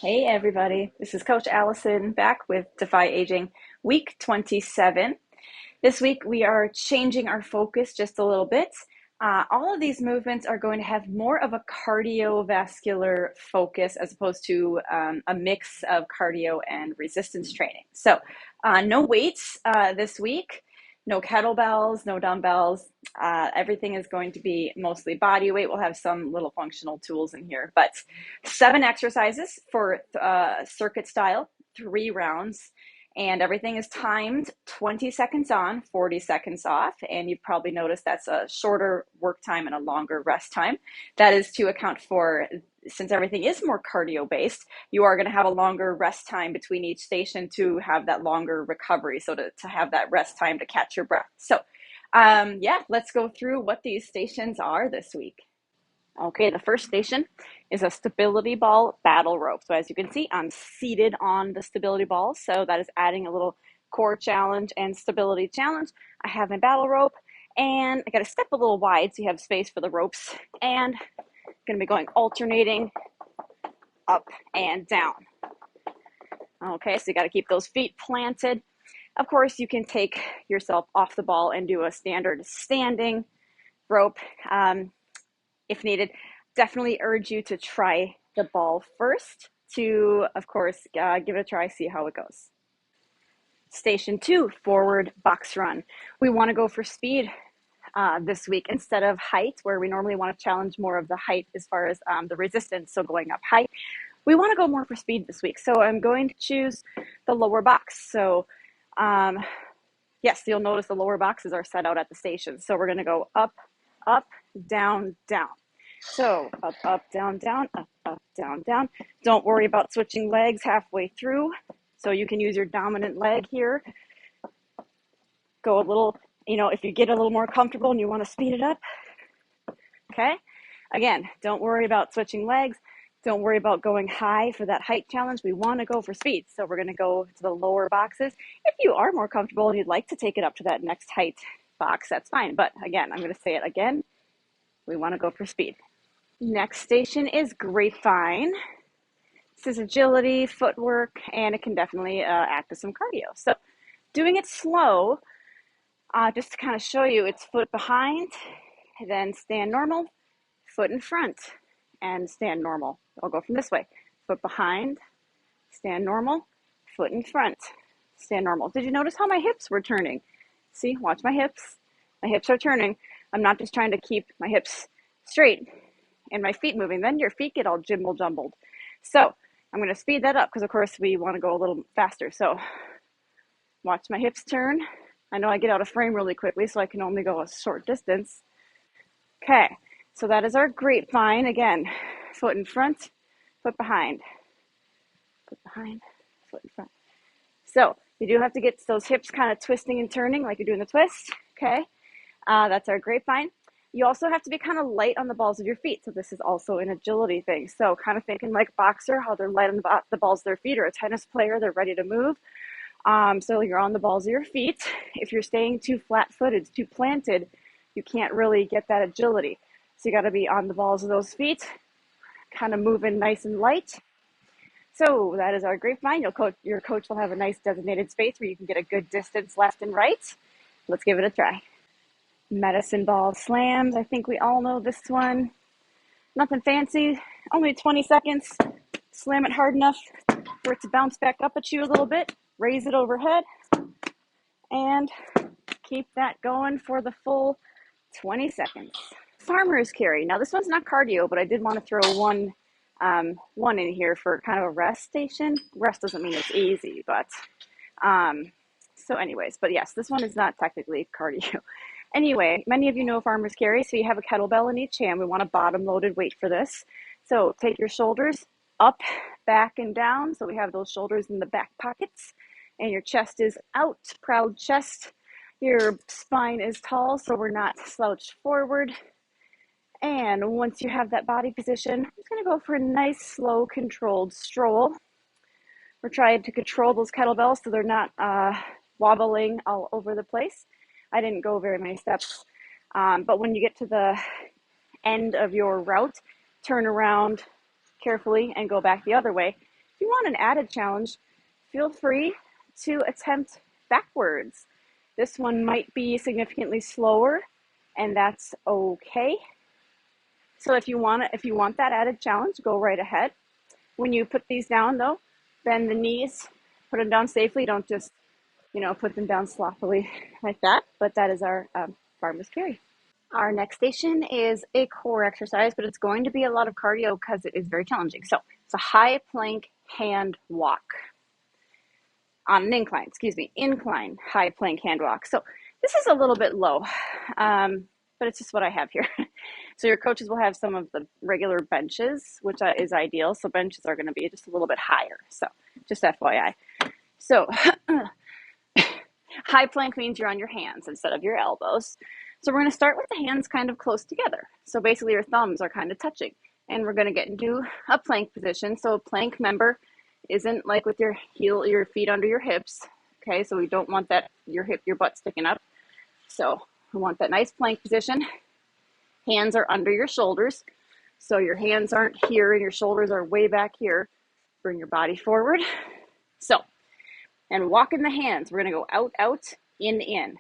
Hey everybody, this is Coach Allison back with Defy Aging week 27. This week we are changing our focus just a little bit. All of these movements are going to have more of a cardiovascular focus as opposed to a mix of cardio and resistance training. So no weights this week, no kettlebells, no dumbbells. Everything is going to be mostly body weight. We'll have some little functional tools in here, but 7 exercises for circuit style, 3 rounds. And everything is timed 20 seconds on, 40 seconds off. And you've probably noticed that's a shorter work time and a longer rest time. That is to account for, since everything is more cardio based, you are going to have a longer rest time between each station to have that longer recovery. So to have that rest time to catch your breath. So yeah, let's go through what these stations are this week. Okay, the first station is a stability ball battle rope. So as you can see, I'm seated on the stability ball. So that is adding a little core challenge and stability challenge. I have my battle rope and I got to step a little wide so you have space for the ropes. And I'm going to be going alternating up and down. Okay, so you got to keep those feet planted. Of course, you can take yourself off the ball and do a standard standing rope. If needed. Definitely urge you to try the ball first to, of course, give it a try, see how it goes. Station 2, forward box run. We want to go for speed this week instead of height, where we normally want to challenge more of the height as far as the resistance, so going up height. We want to go more for speed this week, so I'm going to choose the lower box. So yes, you'll notice the lower boxes are set out at the station. So we're going to go up, up, down, down. So up, up, down, down, up, up, down, down. Don't worry about switching legs halfway through. So you can use your dominant leg here. Go a little, if you get a little more comfortable and you want to speed it up. Okay. Again, don't worry about switching legs. Don't worry about going high for that height challenge. We want to go for speed. So we're going to go to the lower boxes. If you are more comfortable and you'd like to take it up to that next height box, that's fine. But again, I'm going to say it again. We want to go for speed. Next station is grapevine. This is agility, footwork, and it can definitely act as some cardio. So doing it slow, just to kind of show you, it's foot behind, then stand normal, foot in front, and stand normal. I'll go from this way. Foot behind, stand normal, foot in front, stand normal. Did you notice how my hips were turning? See, watch my hips. My hips are turning. I'm not just trying to keep my hips straight and my feet moving. Then your feet get all jimble jumbled. So I'm going to speed that up because, of course, we want to go a little faster. So watch my hips turn. I know I get out of frame really quickly, so I can only go a short distance. Okay, so that is our grapevine. Again, foot in front, foot behind, foot behind, foot in front. So you do have to get those hips kind of twisting and turning like you're doing the twist. Okay, that's our grapevine. You also have to be kind of light on the balls of your feet. So this is also an agility thing. So kind of thinking like boxer, how they're light on the balls of their feet, or a tennis player, they're ready to move. So you're on the balls of your feet. If you're staying too flat-footed, too planted, you can't really get that agility. So you got to be on the balls of those feet, kind of moving nice and light. So that is our grapevine. Your coach will have a nice designated space where you can get a good distance left and right. Let's give it a try. Medicine ball slams. I think we all know this one. Nothing fancy. Only 20 seconds. Slam it hard enough for it to bounce back up at you a little bit. Raise it overhead. And keep that going for the full 20 seconds. Farmer's carry. Now this one's not cardio, but I did want to throw one in here for kind of a rest station. Rest doesn't mean it's easy, but so anyways, but yes, this one is not technically cardio. Anyway, many of you know farmer's carry, so you have a kettlebell in each hand. We want a bottom-loaded weight for this. So take your shoulders up, back, and down. So we have those shoulders in the back pockets, and your chest is out, proud chest. Your spine is tall, so we're not slouched forward. And once you have that body position, I'm just going to go for a nice, slow, controlled stroll. We're trying to control those kettlebells so they're not wobbling all over the place. I didn't go very many steps, but when you get to the end of your route, turn around carefully and go back the other way. you want an added challenge, feel free to attempt backwards. This one might be significantly slower, and that's okay. So if you want that added challenge, go right ahead. When you put these down though, bend the knees, put them down safely. Don't just, put them down sloppily like that. But that is our farmer's carry. Our next station is a core exercise, but it's going to be a lot of cardio because it is very challenging. So it's a high plank hand walk on an incline high plank hand walk. So this is a little bit low, but it's just what I have here. So your coaches will have some of the regular benches, which is ideal. So benches are going to be just a little bit higher. So just FYI. So high plank means you're on your hands instead of your elbows. So we're going to start with the hands kind of close together. So basically your thumbs are kind of touching. And we're going to get into a plank position. So a plank, member isn't like with your feet under your hips. Okay, so we don't want that, your butt sticking up. So we want that nice plank position. Hands are under your shoulders. So your hands aren't here and your shoulders are way back here. Bring your body forward. So, and walk in the hands. We're going to go out, out, in.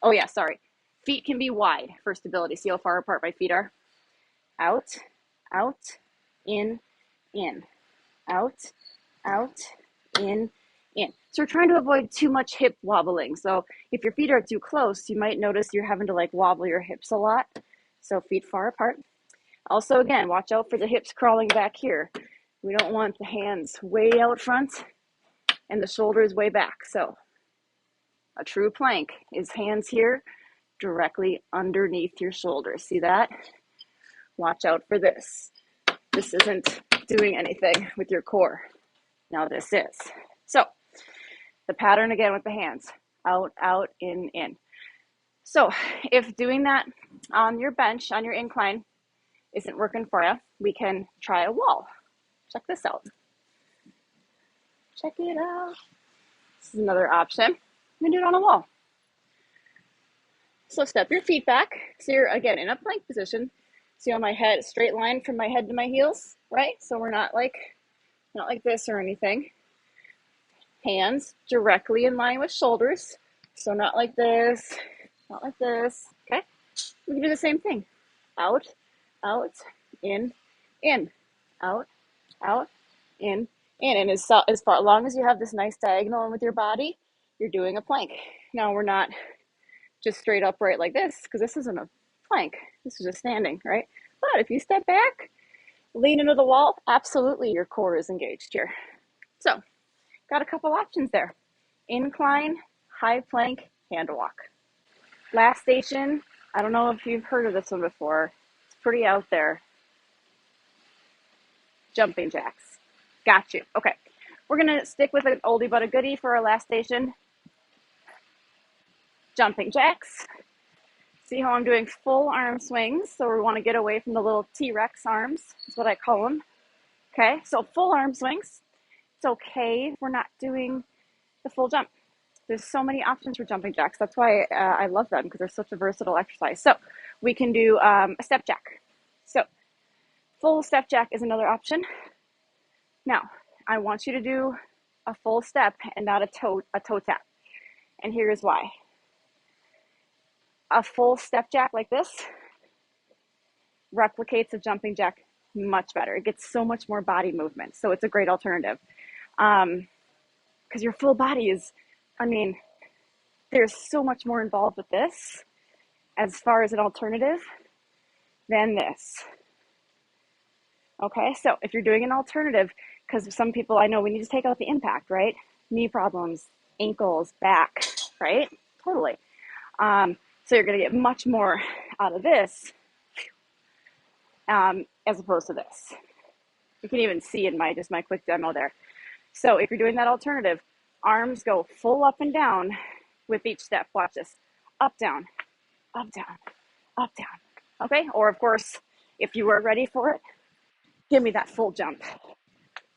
Oh yeah, sorry. Feet can be wide for stability. See how far apart my feet are? Out, out, in. Out, out, in. So we're trying to avoid too much hip wobbling. So if your feet are too close, you might notice you're having to like wobble your hips a lot. So feet far apart. Also, again, watch out for the hips crawling back here. We don't want the hands way out front and the shoulders way back. So a true plank is hands here directly underneath your shoulders. See that? Watch out for this. This isn't doing anything with your core. Now this is. So the pattern again with the hands. Out, out, in. So if doing that on your bench, on your incline, isn't working for you, we can try a wall. Check this out. Check it out. This is another option. We can do it on a wall. So step your feet back. So you're, again, in a plank position. See how my head, straight line from my head to my heels, right? So we're not like this or anything. Hands directly in line with shoulders. So not like this, okay? We can do the same thing. Out, out, in, out, out, in. And as long as you have this nice diagonal with your body, you're doing a plank. Now we're not just straight upright like this, because this isn't a plank. This is just standing, right? But if you step back, lean into the wall, absolutely your core is engaged here. So, got a couple options there. Incline, high plank, hand walk. Last station, I don't know if you've heard of this one before. It's pretty out there. Jumping jacks. Got you. Okay. We're going to stick with an oldie but a goodie for our last station. Jumping jacks. See how I'm doing full arm swings? So we want to get away from the little T-Rex arms. That's what I call them. Okay, so full arm swings. It's okay if we're not doing the full jump. There's so many options for jumping jacks. That's why I love them, because they're such a versatile exercise. So we can do a step jack. So full step jack is another option. Now, I want you to do a full step and not a toe tap. And here's why. A full step jack like this replicates a jumping jack much better. It gets so much more body movement. So it's a great alternative. Because your full body is, there's so much more involved with this as far as an alternative than this. Okay, so if you're doing an alternative, because some people, I know we need to take out the impact, right? Knee problems, ankles, back, right? Totally. So you're going to get much more out of this as opposed to this. You can even see in my quick demo there. So if you're doing that alternative, arms go full up and down with each step. Watch this. Up, down, up, down, up, down. Okay? Or of course, if you were ready for it, give me that full jump.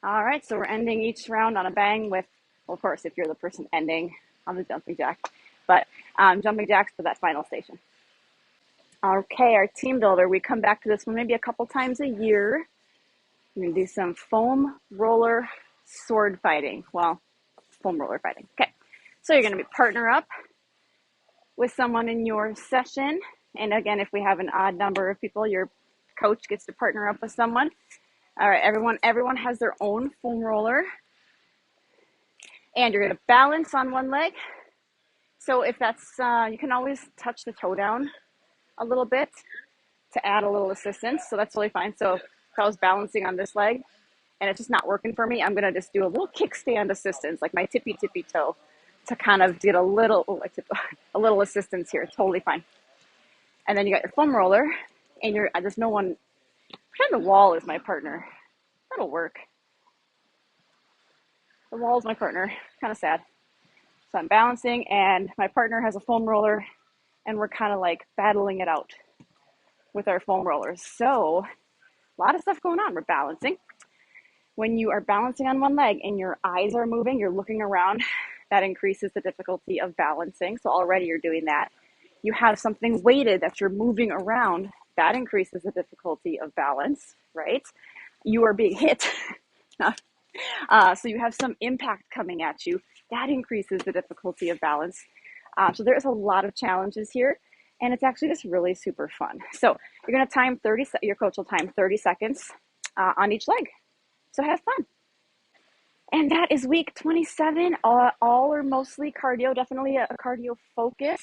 All right, so we're ending each round on a bang with, well, of course, if you're the person ending on the jumping jack, but jumping jacks for that final station. Okay, our team builder, we come back to this one maybe a couple times a year. We're gonna do some foam roller sword fighting. Well, foam roller fighting. Okay, so you're going to be partner up with someone in your session. And again, if we have an odd number of people, your coach gets to partner up with someone. All right, everyone has their own foam roller. And you're going to balance on one leg. So if that's, you can always touch the toe down a little bit to add a little assistance. So that's totally fine. So if I was balancing on this leg and it's just not working for me, I'm going to just do a little kickstand assistance, like my tippy toe, to kind of get a little, a little assistance here. Totally fine. And then you got your foam roller, and there's no one, pretend the wall is my partner. That'll work. The wall is my partner. Kind of sad. So I'm balancing, and my partner has a foam roller, and we're kind of like battling it out with our foam rollers. So a lot of stuff going on. We're balancing. When you are balancing on one leg and your eyes are moving, you're looking around, that increases the difficulty of balancing. So already you're doing that. You have something weighted that you're moving around, that increases the difficulty of balance, right? You are being hit. So you have some impact coming at you. That increases the difficulty of balance. So there's a lot of challenges here, and it's actually just really super fun. So you're going to time your coach will time 30 seconds on each leg. So have fun. And that is week 27, all or mostly cardio, definitely a cardio focus.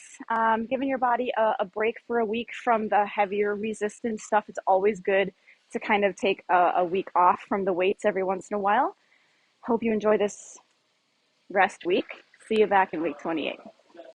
Giving your body a break for a week from the heavier resistance stuff. It's always good to kind of take a week off from the weights every once in a while. Hope you enjoy this rest week. See you back in week 28.